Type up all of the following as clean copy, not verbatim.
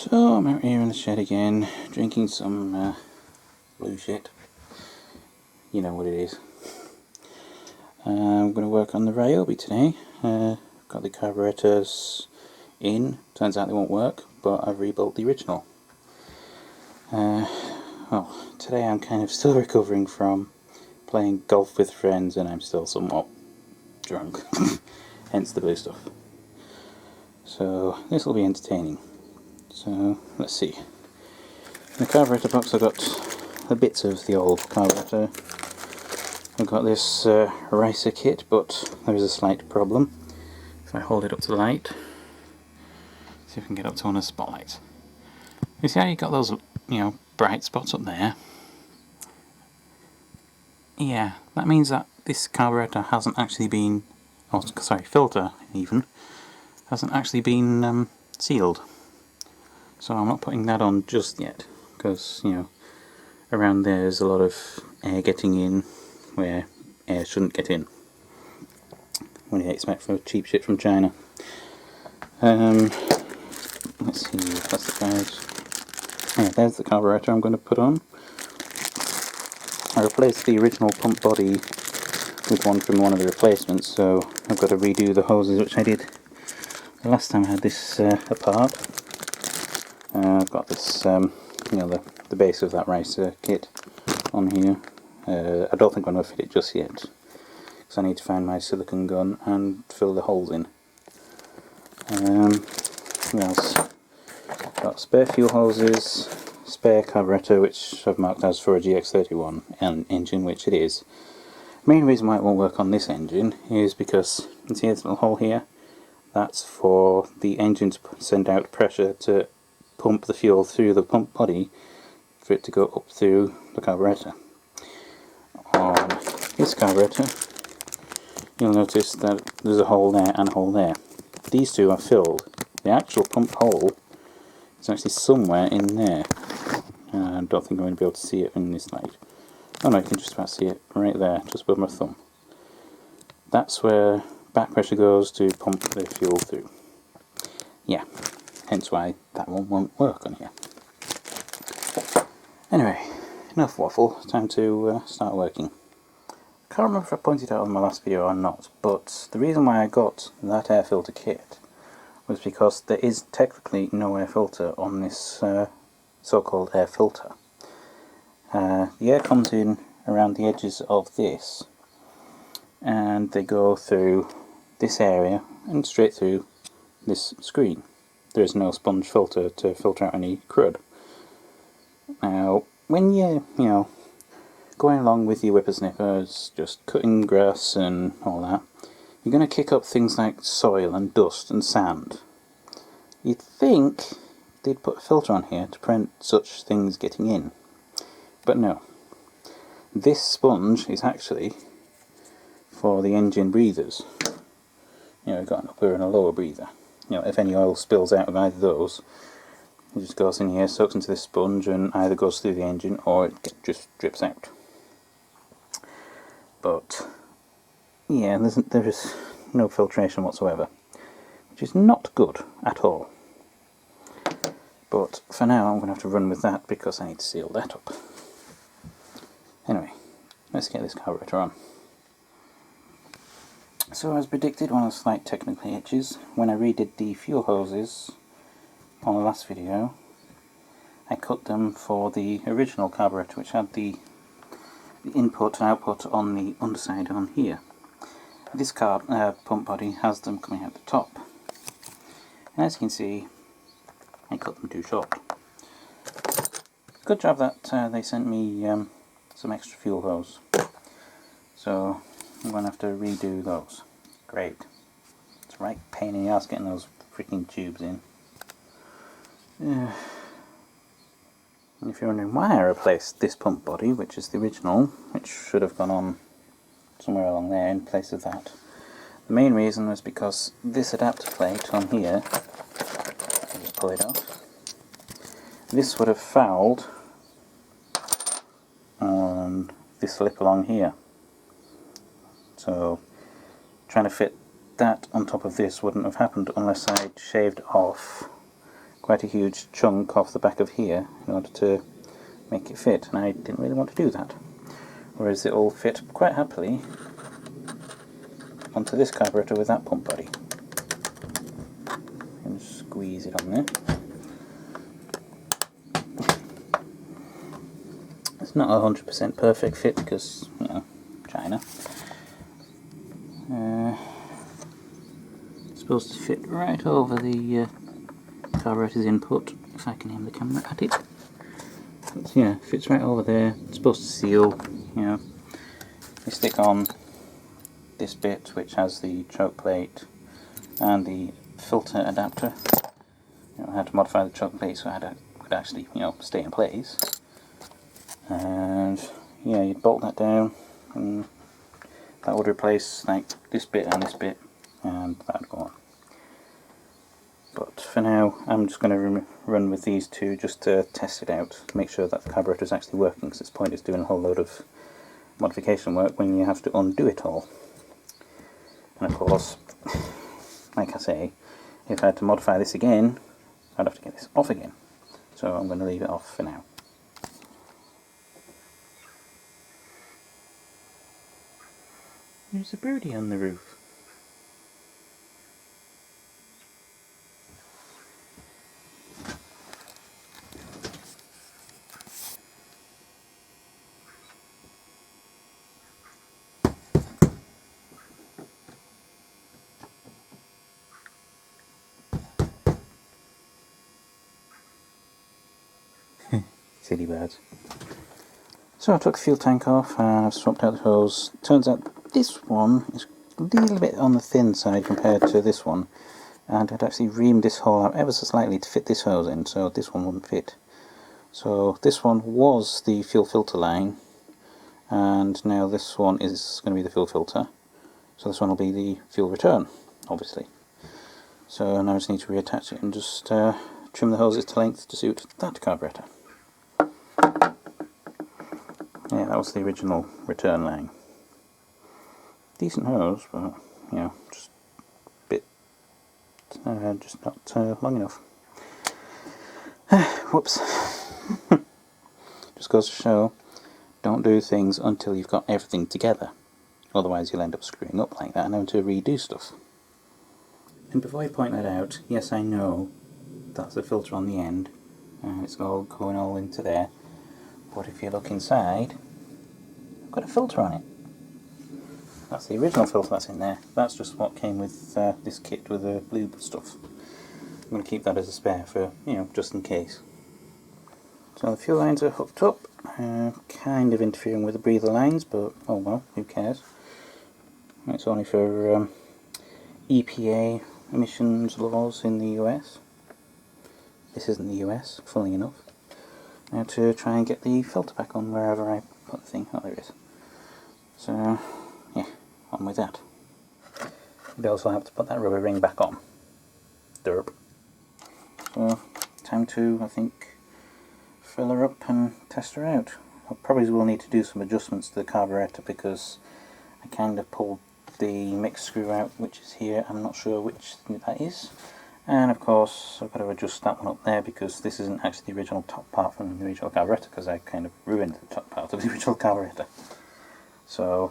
So I'm out here in the shed again, drinking some blue shit. You know what it is. I'm going to work on the Ryobi today. Got the carburetors in. Turns out they won't work, but I've rebuilt the original. Well, today I'm kind of still recovering from playing golf with friends, and I'm still somewhat drunk. Hence the blue stuff. So this will be entertaining. So let's see. In the carburetor box I've got the bits of the old carburetor. I've got this ricer kit, but there is a slight problem. If I hold it up to the light, see if I can get up to one of the spotlights. You see how you got those, bright spots up there? Yeah, that means that this carburetor hasn't actually been, filter even, hasn't actually been sealed. So I'm not putting that on just yet, because, around there is a lot of air getting in where air shouldn't get in. What do you expect for cheap shit from China? Let's see, that's the guys. Yeah, there's the carburetor I'm going to put on. I replaced the original pump body with one from one of the replacements, so I've got to redo the hoses, which I did the last time I had this apart. I've got this, the base of that ricer kit on here. I don't think I'm going to fit it just yet, because I need to find my silicone gun and fill the holes in. What else? Got spare fuel hoses, spare carburetor, which I've marked as for a GX31 engine, which it is. The main reason why it won't work on this engine is because, you see this little hole here? That's for the engine to send out pressure to pump the fuel through the pump body for it to go up through the carburetor. On this carburetor, you'll notice that there's a hole there and a hole there. These two are filled. The actual pump hole is actually somewhere in there. I don't think I'm going to be able to see it in this light. Oh no, you can just about see it right there, just above my thumb. That's where back pressure goes to pump the fuel through. Yeah, hence why that one won't work on here. Anyway, enough waffle, time to start working. I can't remember if I pointed out in my last video or not, but the reason why I got that air filter kit was because there is technically no air filter on this so-called air filter. The air comes in around the edges of this, and they go through this area and straight through this screen. There is no sponge filter to filter out any crud. Now, when you're, going along with your whippersnippers, just cutting grass and all that, you're going to kick up things like soil and dust and sand. You'd think they'd put a filter on here to prevent such things getting in. But no. This sponge is actually for the engine breathers. We've got an upper and a lower breather. If any oil spills out of either of those, it just goes in here, soaks into this sponge, and either goes through the engine or it just drips out. But yeah, there is no filtration whatsoever, which is not good at all. But for now I'm going to have to run with that because I need to seal that up. Anyway, let's get this carburetor on. So as predicted, one of the slight technical hitches, when I redid the fuel hoses on the last video, I cut them for the original carburetor, which had the input and output on the underside on here. This pump body has them coming out the top. And as you can see, I cut them too short. Good job that they sent me some extra fuel hose. So I'm going to have to redo those. Great. It's a right pain in the ass getting those freaking tubes in. And if you're wondering why I replaced this pump body, which is the original, which should have gone on somewhere along there in place of that, the main reason was because this adapter plate on here, I'll just pull it off, this would have fouled on this lip along here. So trying to fit that on top of this wouldn't have happened unless I'd shaved off quite a huge chunk off the back of here in order to make it fit, and I didn't really want to do that. Whereas it all fit quite happily onto this carburetor with that pump body. And squeeze it on there. It's not a 100% perfect fit because, you know, China. It's supposed to fit right over the carburetor's input, if I can aim the camera at it. Yeah, fits right over there. It's supposed to seal, you know. You stick on this bit which has the choke plate and the filter adapter. You know, I had to modify the choke plate so it could actually, you know, stay in place. And yeah, you'd bolt that down, and that would replace like this bit and this bit, and that would go on. But for now, I'm just going to run with these two just to test it out, to make sure that the carburetor is actually working, because it's pointless doing a whole load of modification work when you have to undo it all. And of course, like I say, if I had to modify this again, I'd have to get this off again. So I'm going to leave it off for now. There's a birdie on the roof. Silly birds. So I took the fuel tank off and I've swapped out the hose. Turns out this one is a little bit on the thin side compared to this one, and I'd actually reamed this hole out ever so slightly to fit this hose in, so this one wouldn't fit. So this one was the fuel filter line, and now this one is going to be the fuel filter. So this one will be the fuel return, obviously. So now I just need to reattach it and just trim the hoses to length to suit that carburetor. Yeah, that was the original return line. Decent hose, but, you know, just a bit, just not long enough. Whoops. Just goes to show, don't do things until you've got everything together. Otherwise you'll end up screwing up like that and having to redo stuff. And before I point that out, yes, I know that's the filter on the end, and it's all going all into there. But if you look inside, I've got a filter on it. That's the original filter that's in there. That's just what came with this kit with the blue stuff. I'm going to keep that as a spare for, you know, just in case. So the fuel lines are hooked up, kind of interfering with the breather lines, but oh well, who cares. It's only for EPA emissions laws in the US. This isn't the US, funnily enough. Now to try and get the filter back on wherever I put the thing. Oh, there it is. So, yeah, on with that. You'd also have to put that rubber ring back on. Derp. So, time to, I think, fill her up and test her out. I probably will need to do some adjustments to the carburetor because I kind of pulled the mix screw out, which is here. I'm not sure which that is. And of course I've got to adjust that one up there because this isn't actually the original top part from the original carburetor, because I kind of ruined the top part of the original carburetor. So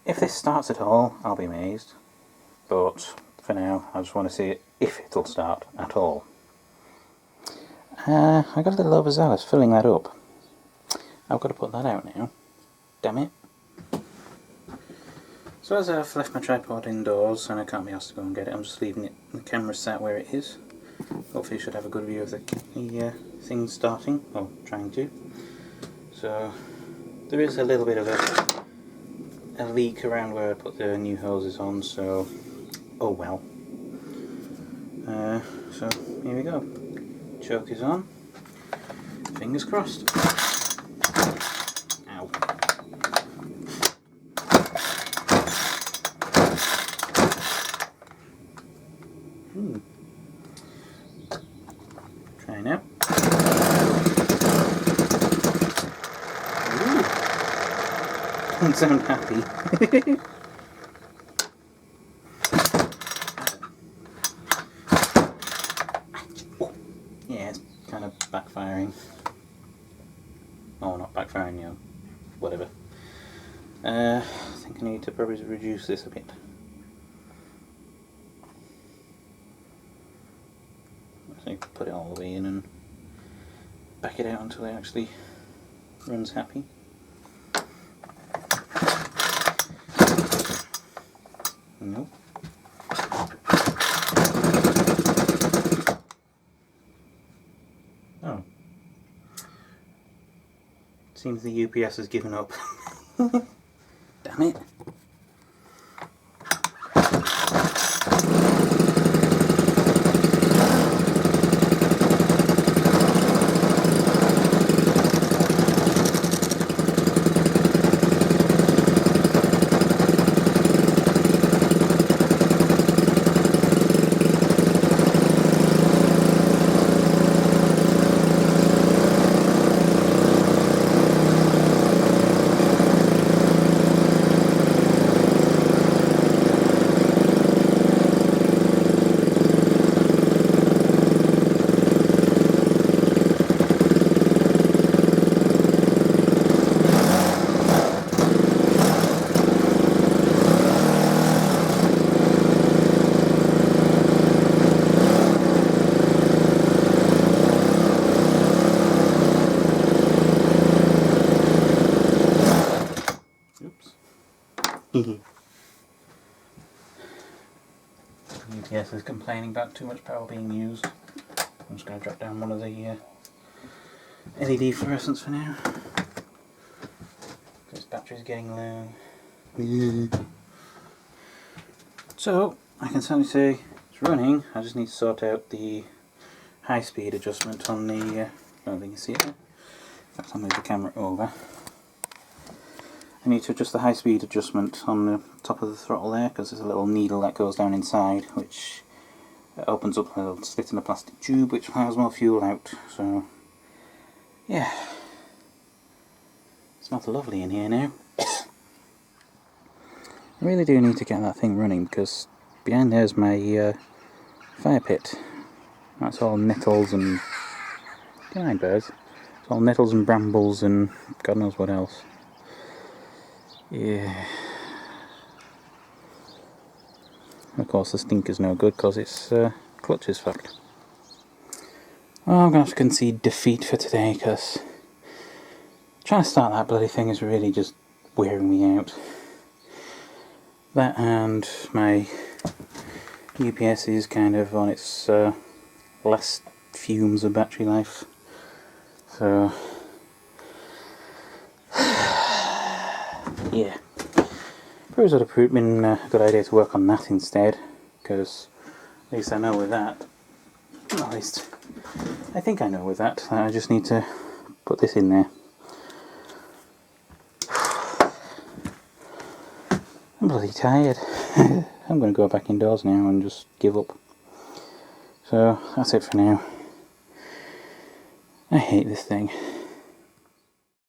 if this starts at all, I'll be amazed. But for now, I just want to see if it'll start at all. I got a little overzealous filling that up. I've got to put that out now. Damn it. So as I've left my tripod indoors and I can't be asked to go and get it, I'm just leaving it, the camera sat where it is. Hopefully you should have a good view of the thing starting, or trying to. So there is a little bit of a leak around where I put the new hoses on, so oh well. So here we go. Choke is on. Fingers crossed. Ow. Try now. Ooh. Doesn't sound happy. not backfiring, you know, whatever. I think I need to probably reduce this a bit. I think put it all the way in and back it out until it actually runs happy. Nope. Oh. Seems the UPS has given up. Damn it. UPS is complaining about too much power being used. I'm just going to drop down one of the LED fluorescents for now. This battery's getting low. So, I can certainly say it's running. I just need to sort out the high speed adjustment on the, I don't think you can see it there. In fact, I'll move the camera over. I need to adjust the high speed adjustment on the top of the throttle there, because there's a little needle that goes down inside which opens up a little slit in the plastic tube which allows more fuel out. So yeah, it smells lovely in here now. I really do need to get that thing running, because behind there's my fire pit. That's all nettles and behind birds. It's all nettles and brambles and God knows what else. Yeah. Of course the stink is no good because its clutch is fucked. Well, I'm going to have to concede defeat for today, because trying to start that bloody thing is really just wearing me out. That and my UPS is kind of on its last fumes of battery life. So yeah, probably would have been a good idea to work on that instead, because at least I know with that, well, at least I think I know with that, I just need to put this in there. I'm bloody tired. I'm going to go back indoors now and just give up. So that's it for now. I hate this thing.